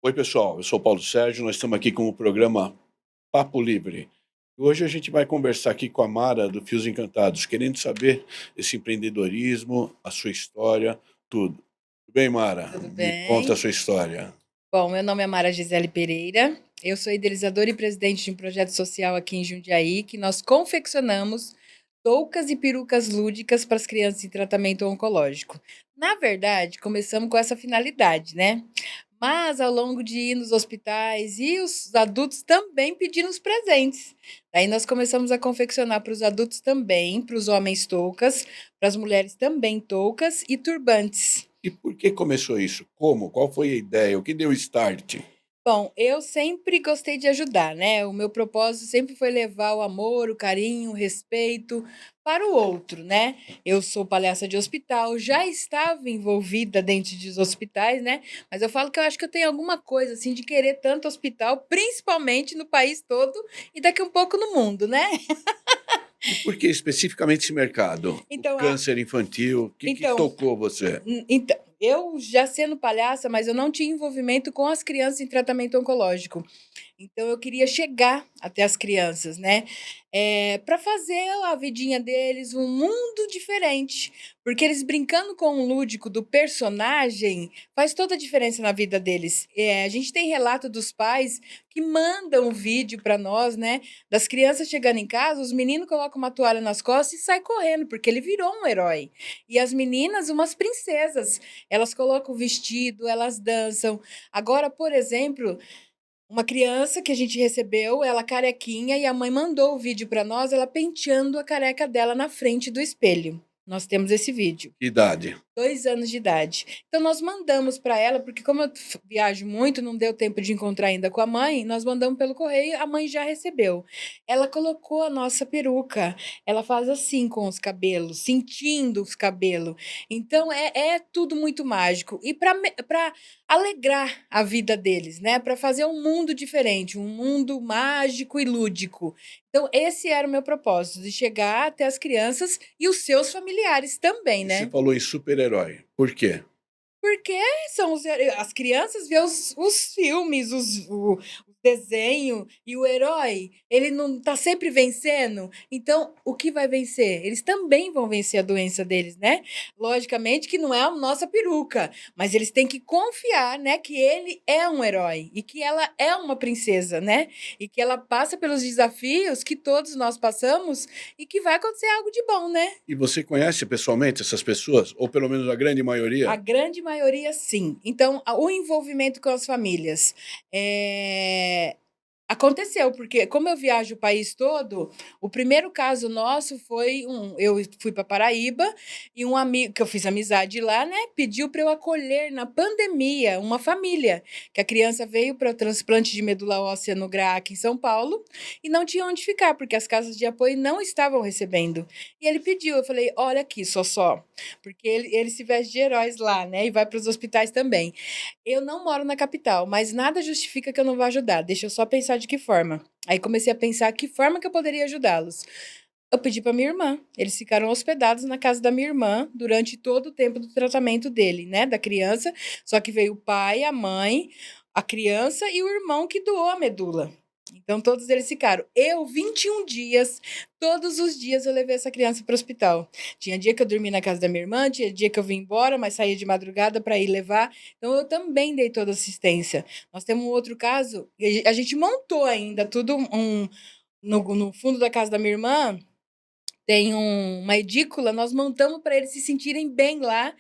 Oi, pessoal, eu sou Paulo Sérgio, nós estamos aqui com o programa Papo Livre. Hoje a gente vai conversar aqui com a Mara do Fios Encantados, querendo saber esse empreendedorismo, a sua história, tudo. Tudo bem, Mara? Tudo Me conta a bem? sua história. Bom, meu nome é Mara Gisele Pereira. Eu sou idealizadora e presidente de um projeto social aqui em Jundiaí, que nós confeccionamos toucas e perucas lúdicas para as crianças em tratamento oncológico. Na verdade, começamos com essa finalidade, né? Mas ao longo de ir nos hospitais e os adultos também pedindo os presentes. Daí nós começamos a confeccionar para os adultos também, para os homens toucas, para as mulheres também toucas e turbantes. E por que começou isso? Como? Qual foi a ideia? O que deu start? Bom, eu sempre gostei de ajudar, né? O meu propósito sempre foi levar o amor, o carinho, o respeito para o outro, né? Eu sou palhaça de hospital, já estava envolvida dentro dos hospitais, né? Mas eu falo que eu acho que eu tenho alguma coisa assim de querer tanto hospital, principalmente no país todo e daqui um pouco no mundo, né? E por que especificamente esse mercado? O Então, a, câncer infantil, o que então, tocou você? então, eu já sendo palhaça, mas eu não tinha envolvimento com as crianças em tratamento oncológico. Então eu queria chegar até as crianças, né, para fazer a vidinha deles um mundo diferente, porque eles brincando com o lúdico do personagem, faz toda a diferença na vida deles. A gente tem relato dos pais que mandam o vídeo para nós, né, das crianças chegando em casa, os meninos colocam uma toalha nas costas e saem correndo, porque ele virou um herói. E as meninas, umas princesas, elas colocam o vestido, elas dançam. Agora, por exemplo, uma criança que a gente recebeu, ela carequinha, e a mãe mandou o vídeo para nós, ela penteando a careca dela na frente do espelho. Nós temos esse vídeo. Que idade? 2 anos de idade. Então nós mandamos para ela, porque como eu viajo muito, não deu tempo de encontrar ainda com a mãe, nós mandamos pelo correio, a mãe já recebeu. Ela colocou a nossa peruca, ela faz assim com os cabelos, sentindo os cabelos. Então é tudo muito mágico. E para alegrar a vida deles, né? Para fazer um mundo diferente, um mundo mágico e lúdico. Então, esse era o meu propósito, de chegar até as crianças e os seus familiares também, E você né? falou em super-herói. Por quê? Porque são as crianças vê os filmes, o desenho e o herói, ele não tá sempre vencendo. Então, o que vai vencer? Eles também vão vencer a doença deles, né? Logicamente que não é a nossa peruca, mas eles têm que confiar, né, que ele é um herói e que ela é uma princesa, né? E que ela passa pelos desafios que todos nós passamos e que vai acontecer algo de bom, né? E você conhece pessoalmente essas pessoas? Ou pelo menos a grande A maioria? grande maioria, sim. Então, o envolvimento com as famílias. Aconteceu, porque como eu viajo o país todo, o primeiro caso nosso foi eu fui para Paraíba e um amigo que eu fiz amizade lá, né, pediu para eu acolher na pandemia uma família, que a criança veio para o transplante de medula óssea no GRA aqui em São Paulo e não tinha onde ficar, porque as casas de apoio não estavam recebendo. E ele pediu, eu falei: "Olha aqui, só, porque ele se veste de heróis lá, né, e vai para os hospitais também. Eu não moro na capital, mas nada justifica que eu não vá ajudar. Deixa eu só pensar de que forma. Aí comecei a pensar que forma que eu poderia ajudá-los. Eu pedi para minha irmã. Eles ficaram hospedados na casa da minha irmã durante todo o tempo do tratamento dele, né, da criança. Só que veio o pai, a mãe, a criança e o irmão que doou a medula. Então todos eles ficaram. Eu 21 dias, todos os dias eu levei essa criança para o hospital. Tinha dia que eu dormi na casa da minha irmã, tinha dia que eu vim embora, mas saía de madrugada para ir levar. Então eu também dei toda assistência. Nós temos um outro caso, a gente montou ainda tudo no fundo da casa da minha irmã, tem uma edícula, nós montamos para eles se sentirem bem lá,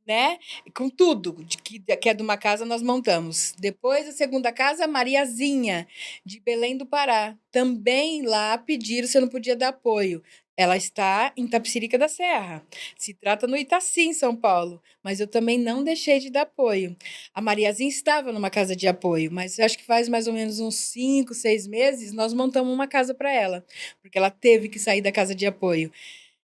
né? Com tudo que é de uma casa, nós montamos. Depois, a segunda casa, Mariazinha, de Belém do Pará. Também lá pediram se eu não podia dar apoio. Ela está em Tapicirica da Serra. Se trata no Itaci, em São Paulo. Mas eu também não deixei de dar apoio. A Mariazinha estava numa casa de apoio, mas acho que faz mais ou menos uns 5, 6 meses, nós montamos uma casa para ela, porque ela teve que sair da casa de apoio.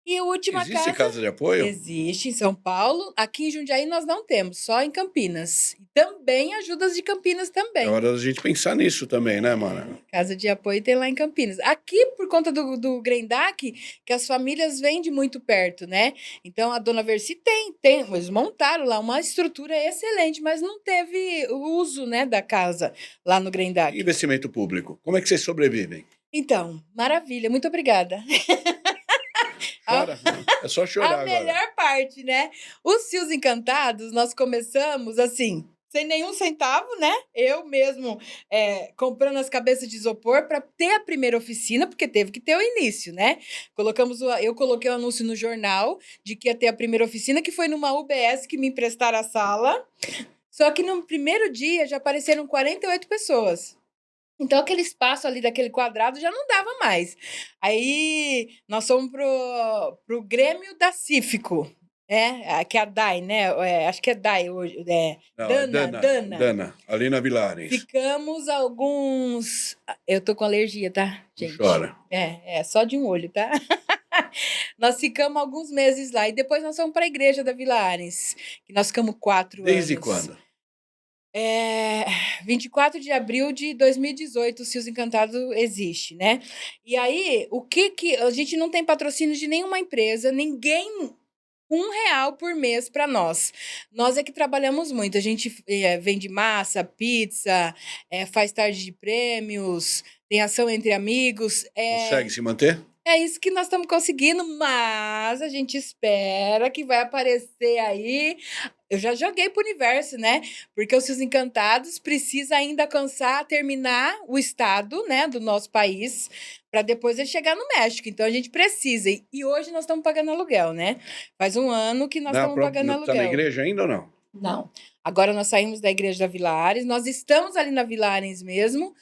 E a última Existe casa casa de apoio? existe em São Paulo, aqui em Jundiaí nós não temos, só em Campinas. E também ajudas de Campinas É também. hora da gente pensar nisso também, né, Mara? Casa de apoio tem lá em Campinas. Aqui, por conta do Grendac, que as famílias vêm de muito perto, né? Então, a dona Versi tem. Eles montaram lá uma estrutura excelente, mas não teve o uso, né, da casa lá no E Grendac. investimento público, como é que vocês sobrevivem? Então, maravilha, muito obrigada. A, Chora? É só a chorar agora. melhor parte, né? Os Fios Encantados, nós começamos assim, sem nenhum centavo, né? Eu mesmo comprando as cabeças de isopor para ter a primeira oficina, porque teve que ter o início, né? Eu coloquei o anúncio no jornal de que ia ter a primeira oficina, que foi numa UBS que me emprestaram a sala. Só que no primeiro dia já apareceram 48 pessoas. Então, aquele espaço ali daquele quadrado já não dava mais. Aí, nós fomos pro Grêmio da Cífico, que é a DAI, né? Acho que é DAI hoje. Não, é Dana, Dana, Dana. Dana, ali na Vilares. Ficamos alguns... Eu tô com alergia, tá, Não gente? chora. Só de um olho, tá? Nós ficamos alguns meses lá. E depois nós fomos para a igreja da Vilares, que nós ficamos 4 Desde anos. quando? 24 de abril de 2018, o Fios Encantados existe, né? E aí, o que a gente não tem patrocínio de nenhuma empresa, ninguém R$ 1 por mês para nós. Nós é que trabalhamos muito. A gente vende massa, pizza, faz tarde de prêmios, tem ação entre amigos. Consegue se manter? É isso que nós estamos conseguindo, mas a gente espera que vai aparecer aí. Eu já joguei pro universo, né? Porque os Fios Encantados precisa ainda alcançar, terminar o estado, né, do nosso país, para depois ele chegar no México. Então a gente precisa. E hoje nós estamos pagando aluguel, né? Faz um ano que nós estamos pagando aluguel. Tá na igreja ainda ou não? Não. Agora nós saímos da igreja da Vilares, nós estamos ali na Vilares mesmo.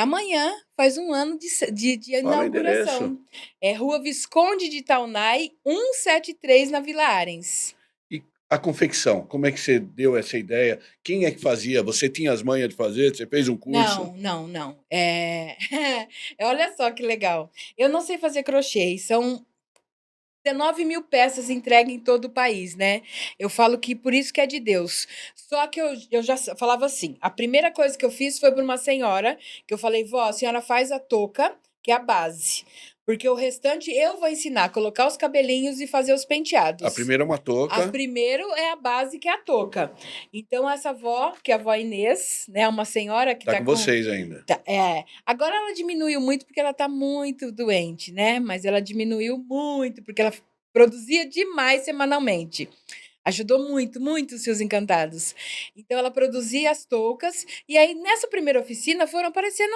Amanhã faz um ano de Fala o inauguração. endereço. Rua Visconde de Itaunay, 173, na Vilares. E a confecção, como é que você deu essa ideia? Quem é que fazia? Você tinha as manhas de fazer? Você fez um curso? Não. Olha só que legal. Eu não sei fazer crochê, e são 19 mil peças entregues em todo o país, né? Eu falo que por isso que é de Deus. Só que eu já falava assim, a primeira coisa que eu fiz foi para uma senhora, que eu falei, vó, a senhora faz a touca, que é a base. Porque o restante eu vou ensinar a colocar os cabelinhos e fazer os penteados. A primeira é uma touca. A primeiro é a base, que é a touca. Então, essa avó, que é a avó Inês, né? Uma senhora que Tá com vocês ainda. Agora ela diminuiu muito porque ela tá muito doente, né? Mas ela diminuiu muito porque ela produzia demais semanalmente. Ajudou muito, muito os Fios Encantados. Então, ela produzia as toucas. E aí, nessa primeira oficina, foram aparecendo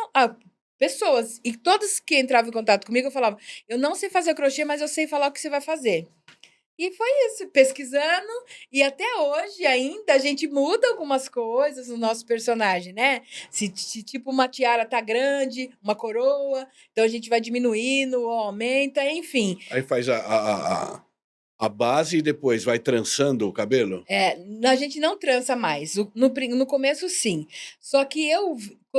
pessoas. E todos que entravam em contato comigo, eu falava, eu não sei fazer crochê, mas eu sei falar o que você vai fazer. E foi isso, pesquisando, e até hoje ainda a gente muda algumas coisas no nosso personagem, né? Se tipo uma tiara tá grande, uma coroa, então a gente vai diminuindo, aumenta, enfim. Aí faz a base e depois vai trançando o cabelo? A gente não trança mais. No começo, sim. Só que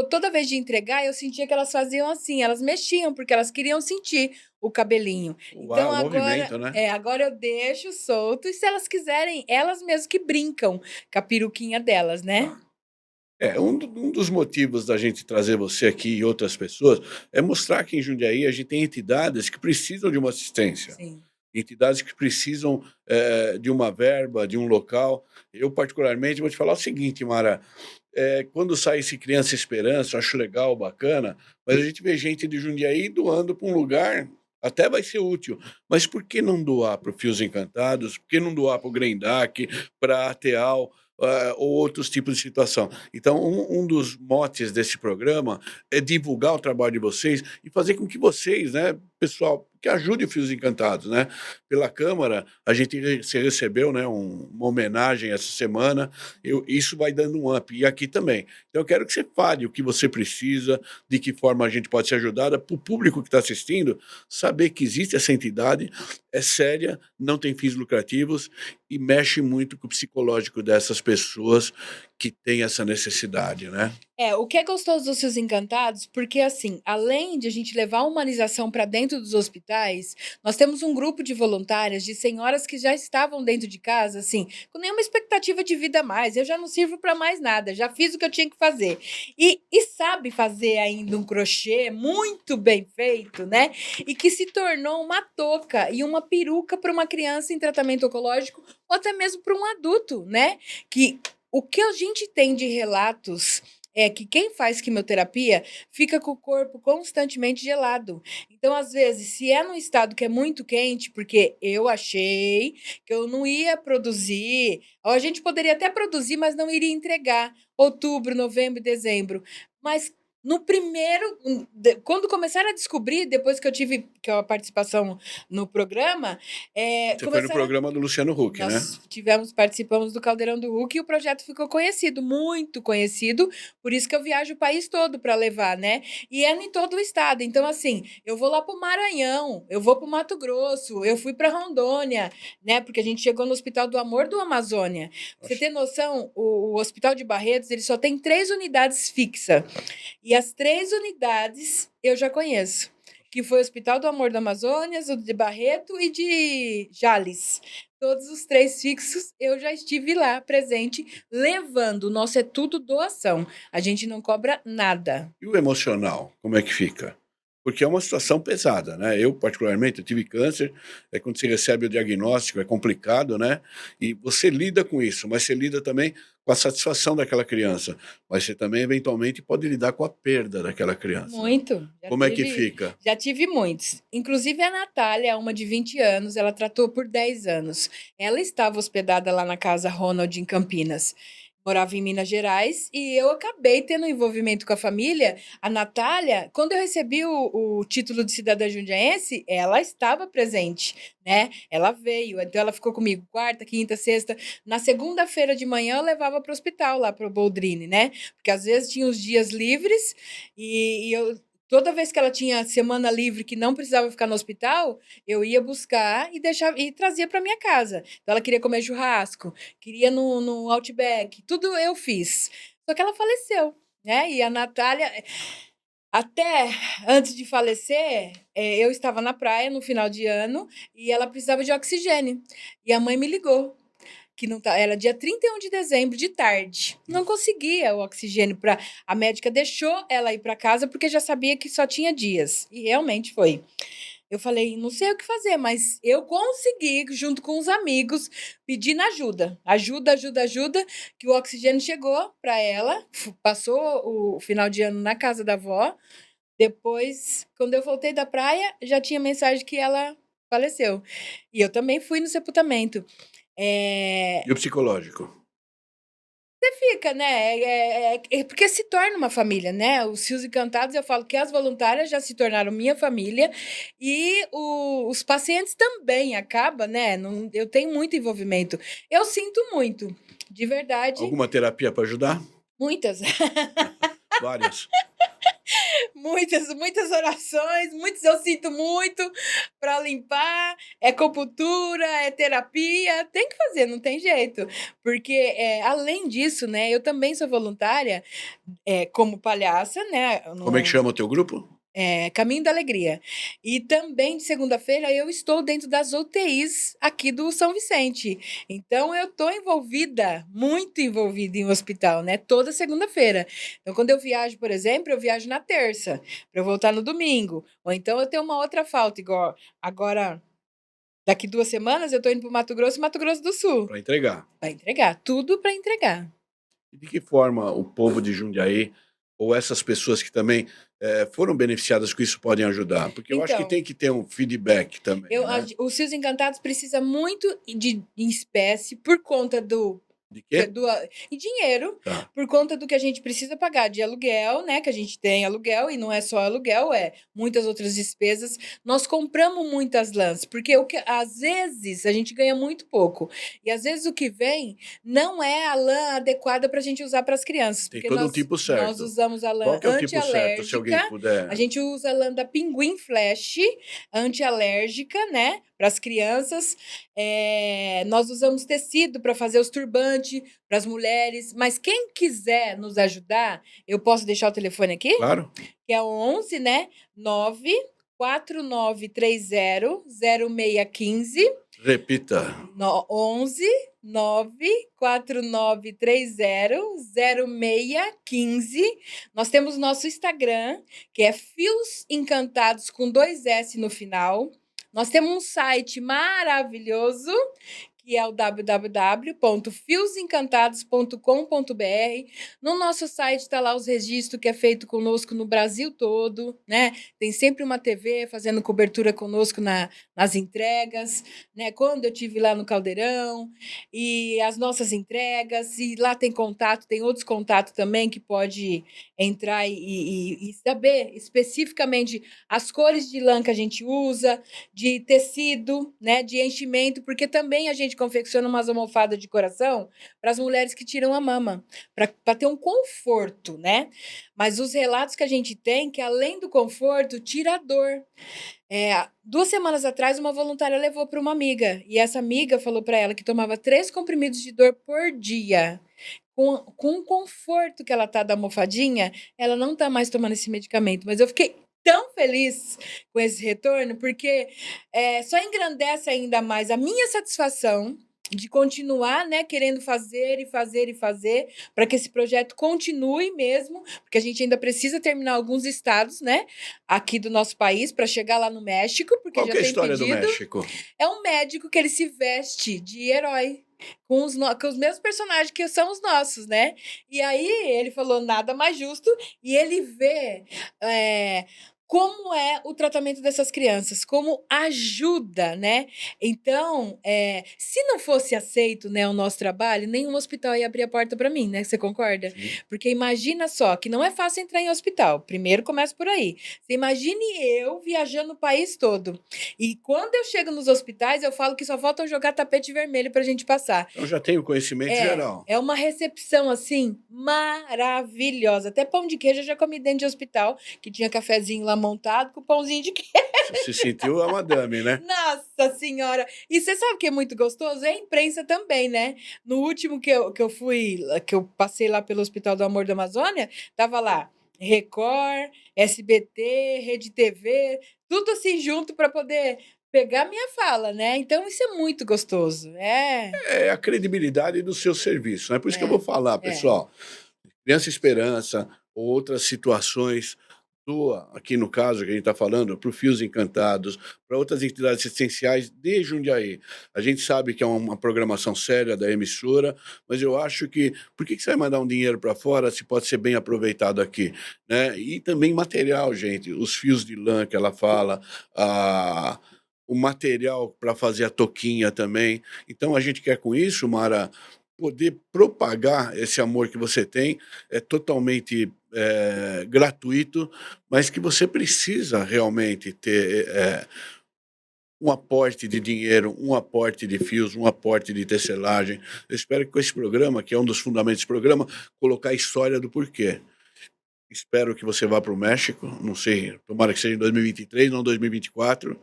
toda vez de entregar, eu sentia que elas faziam assim, elas mexiam, porque elas queriam sentir o cabelinho. Então, O movimento, né? agora eu deixo solto, e se elas quiserem, elas mesmas que brincam com a peruquinha delas, né? Um dos motivos da gente trazer você aqui e outras pessoas é mostrar que em Jundiaí a gente tem entidades que precisam de uma assistência. Sim. Entidades que precisam de uma verba, de um local. Eu, particularmente, vou te falar o seguinte, Mara, quando sai esse Criança Esperança, eu acho legal, bacana, mas a gente vê gente de Jundiaí doando para um lugar, até vai ser útil, mas por que não doar para o Fios Encantados? Por que não doar para o Grendac, para a Ateal, ou outros tipos de situação? Então, um dos motes desse programa é divulgar o trabalho de vocês e fazer com que vocês, né, pessoal, que ajude o Fios Encantados, né? Pela Câmara, a gente recebeu, né, uma homenagem essa semana, isso vai dando um up, e aqui também. Então, eu quero que você fale o que você precisa, de que forma a gente pode ser ajudada, para o público que está assistindo saber que existe essa entidade, é séria, não tem fins lucrativos e mexe muito com o psicológico dessas pessoas que têm essa necessidade, né? O que é gostoso dos Fios Encantados, porque assim, além de a gente levar a humanização para dentro dos hospitais, nós temos um grupo de voluntárias, de senhoras que já estavam dentro de casa, assim, com nenhuma expectativa de vida a mais. Eu já não sirvo para mais nada, já fiz o que eu tinha que fazer. E sabe fazer ainda um crochê muito bem feito, né? E que se tornou uma touca e uma peruca para uma criança em tratamento oncológico, ou até mesmo para um adulto, né? Que o que a gente tem de relatos é que quem faz quimioterapia fica com o corpo constantemente gelado. Então, às vezes, se é num estado que é muito quente, porque eu achei que eu não ia produzir, ou a gente poderia até produzir, mas não iria entregar outubro, novembro e dezembro. Mas no primeiro, quando começaram a descobrir, depois que eu tive a participação no programa, Você foi no programa do Luciano Huck, né? nós participamos do Caldeirão do Huck e o projeto ficou conhecido, muito conhecido, por isso que eu viajo o país todo para levar, né? E é em todo o estado. Então, assim, eu vou lá para o Maranhão, eu vou para o Mato Grosso, eu fui para Rondônia, né? Porque a gente chegou no Hospital do Amor do Amazônia. Pra você ter noção, o Hospital de Barretos, ele só tem 3 unidades fixas. E as 3 unidades eu já conheço, que foi o Hospital do Amor do Amazônia, o de Barreto e de Jales. Todos os 3 fixos eu já estive lá presente, levando. O nosso é tudo doação. A gente não cobra nada. E o emocional, como é que fica? Porque é uma situação pesada, né? Eu, particularmente, eu tive câncer, quando você recebe o diagnóstico, é complicado, né? E você lida com isso, mas você lida também com a satisfação daquela criança. Mas você também, eventualmente, pode lidar com a perda daquela criança. Muito. Como é que fica? Já tive muitos. Inclusive a Natália, uma de 20 anos, ela tratou por 10 anos. Ela estava hospedada lá na Casa Ronald, em Campinas. Morava em Minas Gerais e eu acabei tendo um envolvimento com a família. A Natália, quando eu recebi o título de cidadã jundiaense, ela estava presente, né? Ela veio, então ela ficou comigo quarta, quinta, sexta. Na segunda-feira de manhã eu levava para o hospital, lá para o Boldrini, né? Porque às vezes tinha os dias livres e eu... Toda vez que ela tinha semana livre que não precisava ficar no hospital, eu ia buscar e trazia para minha casa. Então ela queria comer churrasco, queria no Outback, tudo eu fiz. Só que ela faleceu, né? E a Natália, até antes de falecer, eu estava na praia no final de ano e ela precisava de oxigênio. E a mãe me ligou que não tá, era dia 31 de dezembro, de tarde. Não conseguia o oxigênio para a médica deixou ela ir para casa porque já sabia que só tinha dias. E realmente foi. Eu falei, não sei o que fazer, mas eu consegui, junto com os amigos, pedindo ajuda. Ajuda, ajuda, ajuda, que o oxigênio chegou para ela. Passou o final de ano na casa da avó. Depois, quando eu voltei da praia, já tinha mensagem que ela faleceu. E eu também fui no sepultamento. E o psicológico? Você fica, né? Porque se torna uma família, né? Os Fios Encantados, eu falo que as voluntárias já se tornaram minha família e os pacientes também acaba, né? Eu tenho muito envolvimento. Eu sinto muito, de verdade. Alguma terapia para ajudar? Muitas. Várias. Muitas orações, muitos eu sinto muito para limpar, é acupuntura, é terapia, tem que fazer, não tem jeito. Porque, além disso, né, eu também sou voluntária como palhaça, né? Como é que chama o teu grupo? Caminho da Alegria. E também de segunda-feira eu estou dentro das UTIs aqui do São Vicente. Então eu estou envolvida, muito envolvida em um hospital, né? Toda segunda-feira. Então quando eu viajo, por exemplo, eu viajo na terça para eu voltar no domingo. Ou então eu tenho uma outra falta, igual agora. Daqui 2 semanas eu estou indo para o Mato Grosso e Mato Grosso do Sul. Para entregar. Para entregar, tudo para entregar. E de que forma o povo de Jundiaí, ou essas pessoas que também foram beneficiadas com isso, podem ajudar? Porque eu acho que tem que ter um feedback também. Né? Os Fios Encantados precisa muito em espécie por conta De quê? em dinheiro, Tá. por conta do que a gente precisa pagar de aluguel, né? Que a gente tem aluguel e não é só aluguel, é muitas outras despesas. Nós compramos muitas lãs, porque às vezes a gente ganha muito pouco. E às vezes o que vem não é a lã adequada para a gente usar para as crianças. Tem Porque todo um tipo certo. Nós usamos a lã Qual que é o tipo certo, se alguém puder? A gente usa a lã da Pinguim Flash, antialérgica, né? Para as crianças. Nós usamos tecido para fazer os turbantes. importante para as mulheres. Mas quem quiser nos ajudar, eu posso deixar o telefone aqui? Claro. Que é o 11, né? 949300615. Repita. 11 949300615. Nós temos nosso Instagram, que é Fios Encantados com 2 S no final. Nós temos um site maravilhoso, que é o www.fiosencantados.com.br. No nosso site está lá os registros que é feito conosco no Brasil todo, né? Tem sempre uma TV fazendo cobertura conosco nas entregas, né? Quando eu tive lá no Caldeirão, e as nossas entregas, e lá tem contato, tem outros contatos também que pode entrar e saber especificamente as cores de lã que a gente usa, de tecido, né? De enchimento, porque também a gente confecciona umas almofadas de coração para as mulheres que tiram a mama, para ter um conforto, né? Mas os relatos que a gente tem, que além do conforto, tira a dor. 2 semanas atrás, uma voluntária levou para uma amiga, e essa amiga falou para ela que tomava 3 comprimidos de dor por dia. Com o conforto que ela tá da almofadinha, ela não tá mais tomando esse medicamento. Mas eu fiquei tão feliz com esse retorno, porque só engrandece ainda mais a minha satisfação de continuar, né, querendo fazer e fazer e fazer, para que esse projeto continue mesmo, porque a gente ainda precisa terminar alguns estados, né, aqui do nosso país, para chegar lá no México, porque Qual já que é a tem história do pedido. México? É um médico que ele se veste de herói. Com os mesmos personagens que são os nossos, né? E aí ele falou nada mais justo, e ele vê como é o tratamento dessas crianças, como ajuda, né? Então, se não fosse aceito, né, o nosso trabalho, nenhum hospital ia abrir a porta para mim, né? Você concorda? Sim. Porque imagina só, que não é fácil entrar em hospital. Primeiro começa por aí. Você imagine eu viajando o país todo. E quando eu chego nos hospitais, eu falo que só faltam jogar tapete vermelho para a gente passar. Eu já tenho conhecimento geral. É uma recepção, assim, maravilhosa. Até pão de queijo eu já comi dentro de hospital, que tinha cafezinho lá montado com pãozinho de queijo. Você se sentiu a madame, né? Nossa Senhora! E você sabe o que é muito gostoso? É a imprensa também, né? No último que eu fui, que eu passei lá pelo Hospital do Amor da Amazônia, tava lá Record, SBT, Rede TV, tudo assim junto para poder pegar minha fala, né? Então isso é muito gostoso. É a credibilidade do seu serviço, né? Por isso que eu vou falar, é. pessoal, Criança Esperança, ou outras situações, doa, aqui no caso que a gente está falando, para o Fios Encantados, para outras entidades essenciais de Jundiaí. A gente sabe que é uma programação séria da emissora, mas eu acho que por que você vai mandar um dinheiro para fora se pode ser bem aproveitado aqui, né? E também material, gente, os fios de lã que ela fala, o material para fazer a touquinha também. Então a gente quer com isso, Mara, poder propagar esse amor que você tem, é totalmente gratuito, mas que você precisa realmente ter um aporte de dinheiro, um aporte de fios, um aporte de tecelagem. Eu espero que com esse programa, que é um dos fundamentos do programa, colocar a história do porquê. Espero que você vá para o México, não sei, tomara que seja em 2023, não 2024.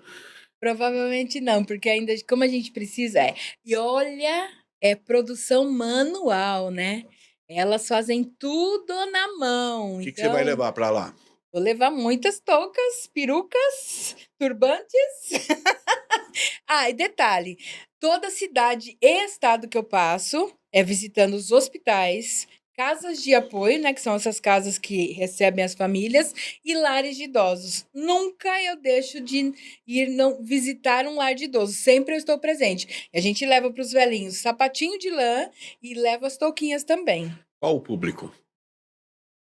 Provavelmente não, porque ainda como a gente precisa e olha, é produção manual, né. Elas fazem tudo na mão, O que você vai então levar para lá? vou levar muitas toucas, perucas, turbantes. E detalhe, toda cidade e estado que eu passo, é visitando os hospitais, casas de apoio, né, que são essas casas que recebem as famílias, e lares de idosos. Nunca eu deixo de ir não visitar um lar de idoso, sempre eu estou presente. E a gente leva para os velhinhos sapatinho de lã e leva as touquinhas também. Qual o público?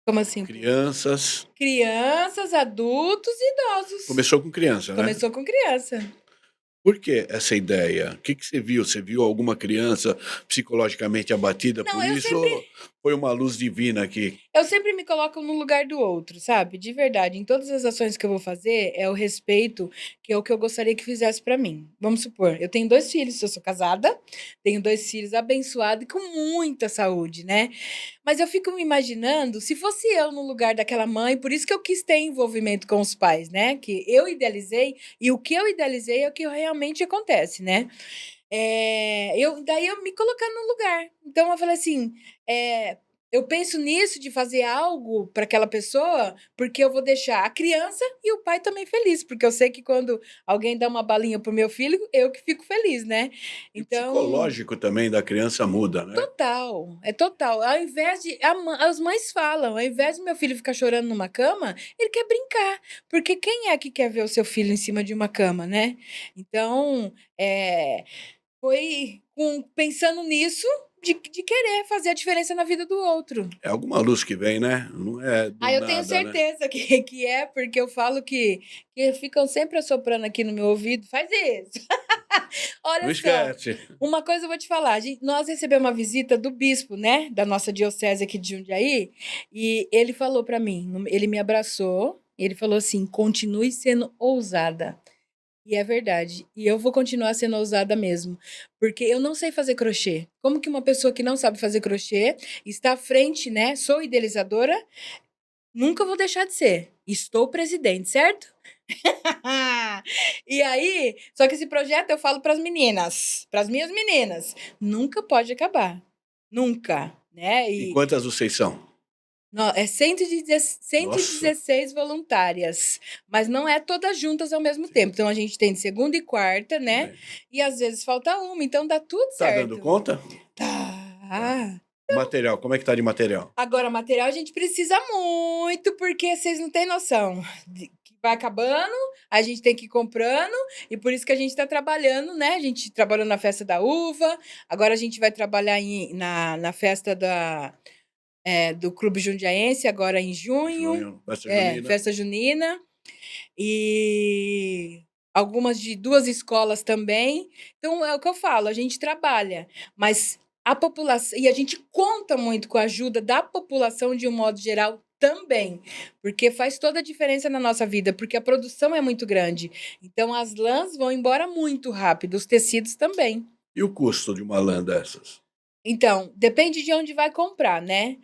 Como assim? Crianças. Crianças, adultos e idosos. Começou com criança, né? Começou com criança. Por que essa ideia? O que você viu? Você viu alguma criança psicologicamente abatida Não, por isso? Ou foi uma luz divina aqui? eu sempre me coloco no lugar do outro, sabe? De verdade, em todas as ações que eu vou fazer, é o respeito, que é o que eu gostaria que fizesse pra mim. Vamos supor, eu tenho 2 filhos, eu sou casada, tenho 2 filhos abençoados e com muita saúde, né? Mas eu fico me imaginando se fosse eu no lugar daquela mãe, por isso que eu quis ter envolvimento com os pais, né? Que eu idealizei, e o que eu idealizei é o que realmente acontece, né? Daí eu me colocando no lugar. Então eu falei assim, eu penso nisso de fazer algo para aquela pessoa, porque eu vou deixar a criança e o pai também feliz, porque eu sei que quando alguém dá uma balinha pro meu filho, eu que fico feliz, né? E o Então, psicológico também da criança muda, né? total, é total. Ao invés de. As mães falam, ao invés do meu filho ficar chorando numa cama, ele quer brincar. Porque quem é que quer ver o seu filho em cima de uma cama, né? Então, foi pensando nisso de querer fazer a diferença na vida do outro. É alguma luz que vem, né? Não é do Eu tenho nada, né? certeza que é, porque eu falo que ficam sempre assoprando aqui no meu ouvido. Faz isso. Não Olha só, esquece. uma coisa eu vou te falar. Nós recebemos uma visita do bispo, né? Da nossa diocese aqui de Jundiaí. E ele falou para mim, ele me abraçou. Ele falou assim: continue sendo ousada. E é verdade. E eu vou continuar sendo ousada mesmo. Porque eu não sei fazer crochê. Como que uma pessoa que não sabe fazer crochê está à frente, né? Sou idealizadora, nunca vou deixar de ser. Estou presidente, certo? E aí, só que esse projeto eu falo para as meninas, para as minhas meninas, nunca pode acabar. Nunca, né? E quantas vocês são? É Nossa, 116 voluntárias, mas não é todas juntas ao mesmo tempo. Então a gente tem de segunda e quarta, né? é. E às vezes falta uma, então dá tudo Tá dando certo. conta? Tá. Tá. Material, como é que tá de material? Agora, material a gente precisa muito, porque vocês não têm noção. Que vai acabando, a gente tem que ir comprando, e por isso que a gente está trabalhando, né? A gente trabalhou na festa da uva, agora a gente vai trabalhar na festa do Clube Jundiaense, agora em junho, Junho, festa junina. festa junina, e algumas de 2 escolas também. Então, é o que eu falo, a gente trabalha, mas a população e a gente conta muito com a ajuda da população de um modo geral também, porque faz toda a diferença na nossa vida, porque a produção é muito grande. Então as lãs vão embora muito rápido, os tecidos também. E o custo de uma lã dessas? Então, depende de onde vai comprar, né.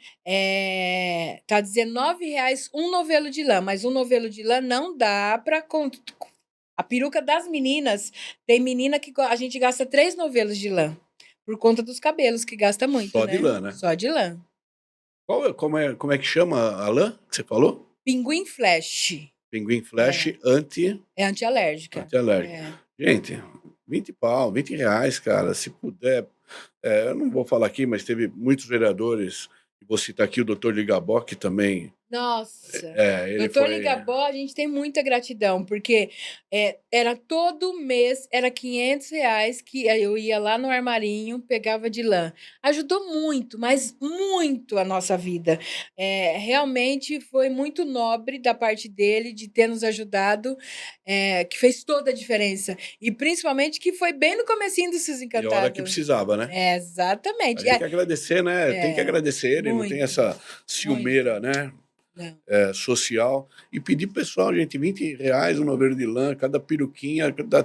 Tá R$19 um novelo de lã, mas um novelo de lã não dá para a peruca das meninas, tem menina que a gente gasta 3 novelos de lã, por conta dos cabelos, que gasta muito, Só de né. lã, né? Só de lã. Como é que chama a lã que você falou? Pinguim Flash. Pinguim Flash É, anti-alérgica. é antialérgica. É. Gente, 20 pau, R$20, cara, se puder. Eu não vou falar aqui, mas teve muitos vereadores, e vou citar aqui o doutor Ligabó, que também, Nossa, ele doutor foi. Ligabó, a gente tem muita gratidão, porque era todo mês, era R$500 que eu ia lá no armarinho, pegava de lã. Ajudou muito, mas muito a nossa vida. Realmente foi muito nobre da parte dele de ter nos ajudado, que fez toda a diferença. E principalmente que foi bem no comecinho do Cis E a hora que Encantado. precisava, né? A Exatamente. gente tem que agradecer, né? Tem que É, agradecer ele, não tem muito, essa muito. ciumeira, né? Não. Social. E pedir pro pessoal, gente, R$20 um novelo de lã, cada peruquinha, cada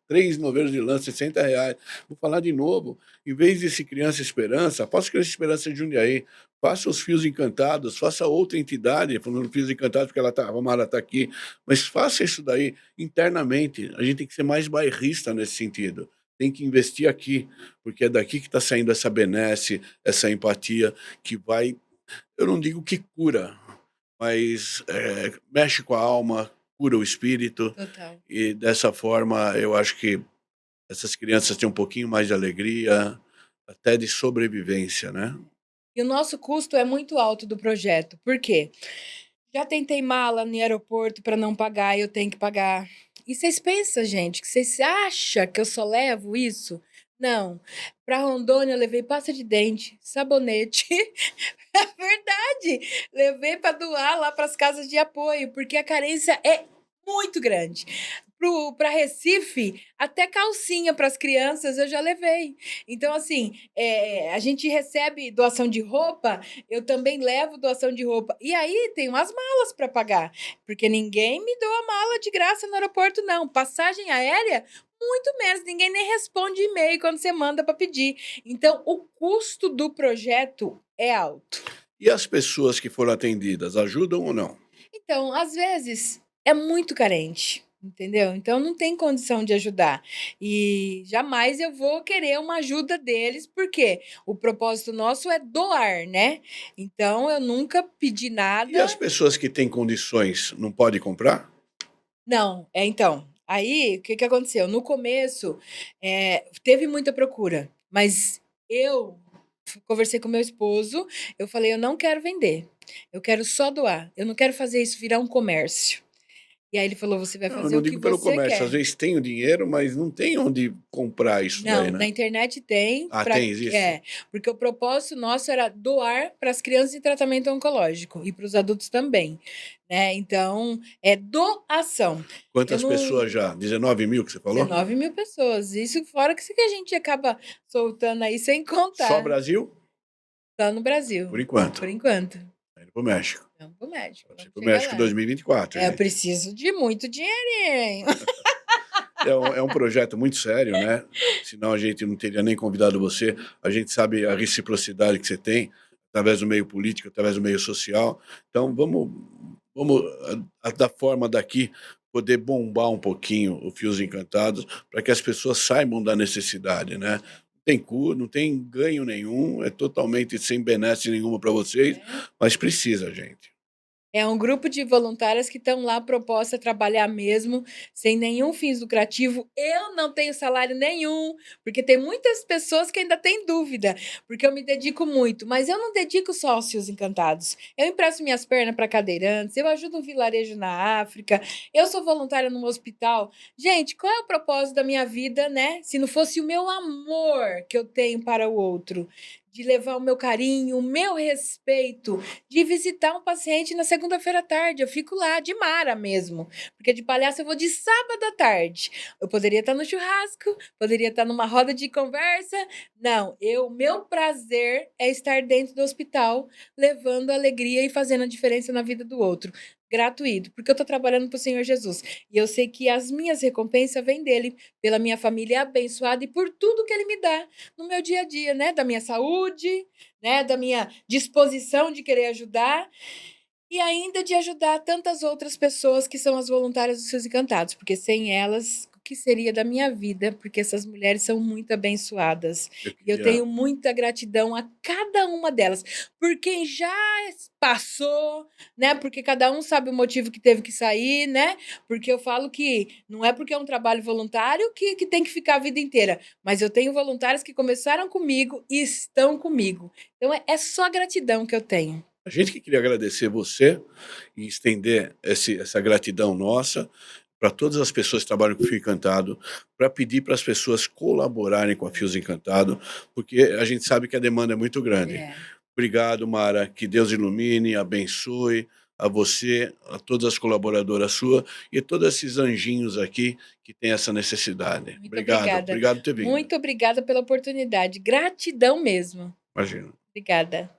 3 novelos de lã, R$60. Vou falar de novo, em vez desse Criança Esperança, faça Criança Esperança de Jundiaí, faça os Fios Encantados, faça outra entidade, falando Fios Encantados, porque a Mara está aqui, mas faça isso daí internamente. A gente tem que ser mais bairrista nesse sentido. Tem que investir aqui, porque é daqui que está saindo essa benesse, essa empatia, que vai, eu não digo que cura, mas mexe com a alma, cura o espírito, Total. e dessa forma eu acho que essas crianças têm um pouquinho mais de alegria, até de sobrevivência, né? E o nosso custo é muito alto do projeto. Por quê? Já tentei mala no aeroporto para não pagar, eu tenho que pagar. E vocês pensam, gente, que vocês acham que eu só levo isso? Não. Para Rondônia eu levei pasta de dente, sabonete. É verdade. Levei para doar lá para as casas de apoio, porque a carência é muito grande. Para Recife, até calcinha para as crianças eu já levei. Então, assim, a gente recebe doação de roupa, eu também levo doação de roupa. E aí tem umas malas para pagar, porque ninguém me doa mala de graça no aeroporto, não. Passagem aérea, muito menos. Ninguém nem responde e-mail quando você manda para pedir. Então, o custo do projeto é alto. E as pessoas que foram atendidas, ajudam ou não? Então, às vezes, é muito carente. entendeu? Então não tem condição de ajudar. E jamais eu vou querer uma ajuda deles, porque o propósito nosso é doar, né? Então eu nunca pedi E as nada. pessoas que têm condições não podem comprar? Não, então, aí o que que aconteceu? No começo, teve muita procura, mas eu conversei com meu esposo, eu falei: "Eu não quero vender, eu quero só doar, eu não quero fazer isso virar um comércio". E aí ele falou: "Você vai Não, eu fazer não o que digo pelo você comércio. Às quer". vezes tem o dinheiro, mas não tem onde comprar isso daí, Não, né? na internet tem, Ah, tem, existe? porque o propósito nosso era doar para as crianças em tratamento oncológico e para os adultos também, né, então é doação. Eu Quantas não pessoas já? 19.000 que você falou? 19.000 pessoas, isso fora que a gente acaba soltando aí sem Só contar, Brasil? só no Brasil, Por enquanto. por enquanto. Tá indo pro México. Vamos para o médico, Pode ser vamos pro chegar México em lá. 2024, É, eu gente. preciso de muito dinheirinho. É um projeto muito sério, né? Senão a gente não teria nem convidado você. A gente sabe a reciprocidade que você tem, através do meio político, através do meio social. Então, vamos da forma daqui, poder bombar um pouquinho o Fios Encantados, para que as pessoas saibam da necessidade, né? Não tem cura, não tem ganho nenhum, é totalmente sem benesse nenhuma para vocês, É. mas precisa, gente. É um grupo de voluntárias que estão lá proposta a trabalhar mesmo, sem nenhum fins lucrativo. Eu não tenho salário nenhum, porque tem muitas pessoas que ainda têm dúvida, porque eu me dedico muito, mas eu não dedico só aos Fios Encantados. Eu empresto minhas pernas para cadeirantes, eu ajudo um vilarejo na África, eu sou voluntária num hospital. Gente, qual é o propósito da minha vida, né? Se não fosse o meu amor que eu tenho para o outro, de levar o meu carinho, o meu respeito, de visitar um paciente na segunda-feira à tarde. Eu fico lá, de mara mesmo, porque de palhaço eu vou de sábado à tarde. Eu poderia estar no churrasco, poderia estar numa roda de conversa. Não, meu prazer é estar dentro do hospital, levando alegria e fazendo a diferença na vida do outro. Gratuito, porque eu estou trabalhando para o Senhor Jesus. E eu sei que as minhas recompensas vêm dele, pela minha família abençoada e por tudo que ele me dá no meu dia a dia, né? Da minha saúde, né? Da minha disposição de querer ajudar e ainda de ajudar tantas outras pessoas que são as voluntárias dos Seus Encantados, porque sem elas, o que seria da minha vida? Porque essas mulheres são muito abençoadas. Eu E eu queria tenho muita gratidão a cada uma delas, por quem já passou, né? Porque cada um sabe o motivo que teve que sair, né? Porque eu falo que não é porque é um trabalho voluntário que tem que ficar a vida inteira, mas eu tenho voluntários que começaram comigo e estão comigo. Então é só gratidão que eu tenho. A gente que queria agradecer você e estender essa gratidão nossa para todas as pessoas que trabalham com Fio Encantado, para pedir para as pessoas colaborarem com a Fios Encantado, porque a gente sabe que a demanda é muito grande. É. Obrigado, Mara. Que Deus ilumine, abençoe a você, a todas as colaboradoras suas e a todos esses anjinhos aqui que têm essa necessidade. Muito Obrigado, obrigada. obrigado por ter vindo. Muito obrigada pela oportunidade. Gratidão mesmo. Imagina. Obrigada.